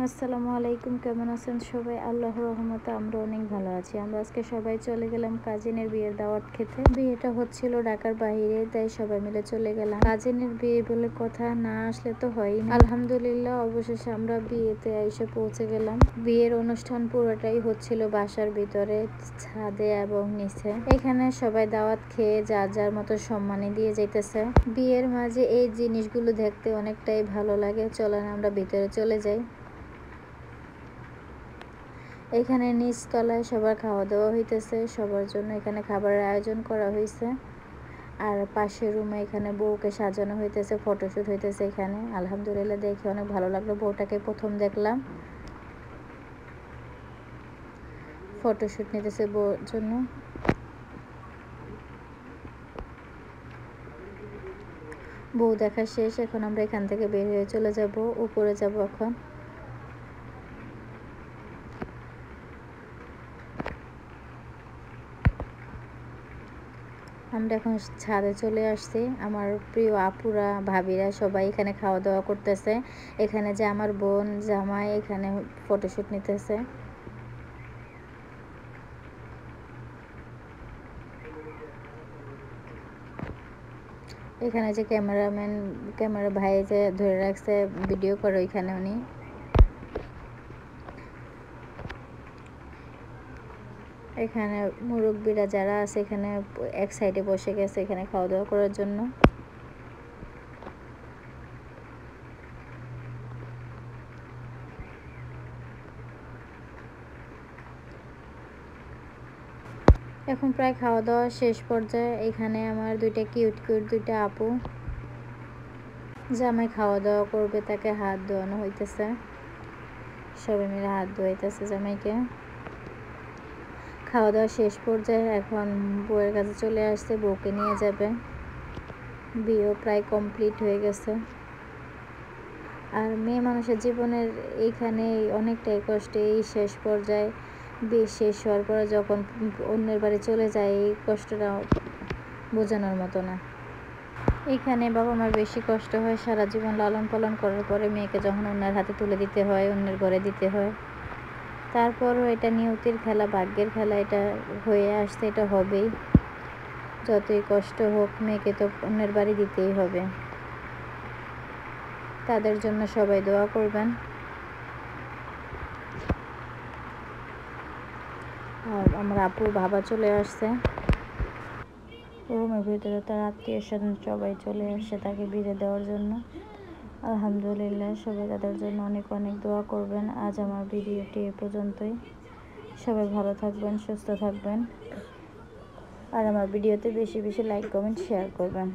আসসালামু আলাইকুম, কেমন আছেন সবাই? আল্লাহর রহমতে আমরা অনেক ভালো আছি। আমরা আজকে সবাই চলে গেলাম কাজিনের বিয়ের দাওয়াত খেতে। বিয়েটা হচ্ছিল ঢাকার বাইরে, তাই সবাই মিলে চলে গেলাম। কাজিনের বিয়ে বলে কথা, না আসলে তো হয়ই না। আলহামদুলিল্লাহ, অবশেষে আমরা বিয়েতে এসে পৌঁছে গেলাম। বিয়ের অনুষ্ঠান পুরোটাই হচ্ছিল বাসার ভিতরে, ছাদে এবং নিচে। এখানে সবাই দাওয়াত খেয়ে যার যার মতো সম্মানী দিয়ে যাইতেছে। বিয়ের মাঝে এই জিনিসগুলো দেখতে অনেকটাই ভালো লাগে। চলেন আমরা ভিতরে চলে যাই। এখানে নিচ তলায় সবার খাওয়া দাওয়া হইতেছে, সবার জন্য এখানে খাবারের আয়োজন করা হয়েছে। আর পাশের রুমে এখানে বউকে সাজানো হইতেছে, ফটোশ্যুট হইতেছে এখানে। আলহামদুলিল্লাহ, দেখে অনেক ভালো লাগলো। বউটাকে প্রথম দেখলাম, ফটোশ্যুট নিতেছে বউর জন্য। বউ দেখা শেষ, এখন আমরা এখান থেকে বের হয়ে চলে যাব, উপরে যাব এখন। আমরা এখন ছাদে চলে আসছি। আমার প্রিয় আপুরা, ভাবিরা সবাই এখানে খাওয়া দাওয়া করতেছে। এখানে যে আমার বোন, জামাই এখানে ফটোশ্যুট নিতেছে। এখানে যে ক্যামেরা ভাই যে ধরে রাখছে, ভিডিও করে ওইখানে উনি। এখানে মুরব্বীরা যারা আছে এখানে এক সাইডে বসে গেছে এখানে খাওয়া দাওয়া করার জন্য। এখন প্রায় খাওয়া দাওয়া শেষ পর্যায়ে। এখানে আমার দুইটা কিউট দুইটা আপু, জামাই খাওয়া দাওয়া করবে, তাকে হাত ধোয়ানো হইতেছে। সবাই মিলে হাত ধোয়াইতেছে জামাইকে। খাওয়া দাওয়া শেষ পর্যায়ে এখন বউয়ের কাছে চলে আসছে, বউকে নিয়ে যাবে। বিয়েও প্রায় কমপ্লিট হয়ে গেছে। আর মেয়ে মানুষের জীবনের এইখানে অনেকটাই কষ্ট। এই শেষ পর্যায়ে বিয়ে শেষ হওয়ার পরে যখন অন্যের বাড়ি চলে যায়, এই কষ্টটা বোঝানোর মতো না। এখানে বাবা মার বেশি কষ্ট হয়। সারা জীবন লালন পালন করার পরে মেয়েকে যখন অন্যের হাতে তুলে দিতে হয়, অন্যের ঘরে দিতে হয়, তারপরও এটা নিয়তির খেলা, ভাগ্যের খেলা। এটা হয়ে আসছে, এটা হবেই। যতই কষ্ট হোক, মেয়েকে তো অন্যের বাড়ি দিতেই হবে। তাদের জন্য সবাই দোয়া করবেন। আর আমার আপু বাবা চলে আসছে রুমের ভিতরে, তার আত্মীয় স্বজন সবাই চলে আসছে তাকে বিদায় দেওয়ার জন্য। আলহামদুলিল্লাহ, সবাই তাদের জন্য অনেক অনেক দোয়া করবেন। আজ আমার ভিডিওটি এ পর্যন্তই। সবাই ভালো থাকবেন, সুস্থ থাকবেন। আর আমার ভিডিওতে বেশি বেশি লাইক, কমেন্ট, শেয়ার করবেন।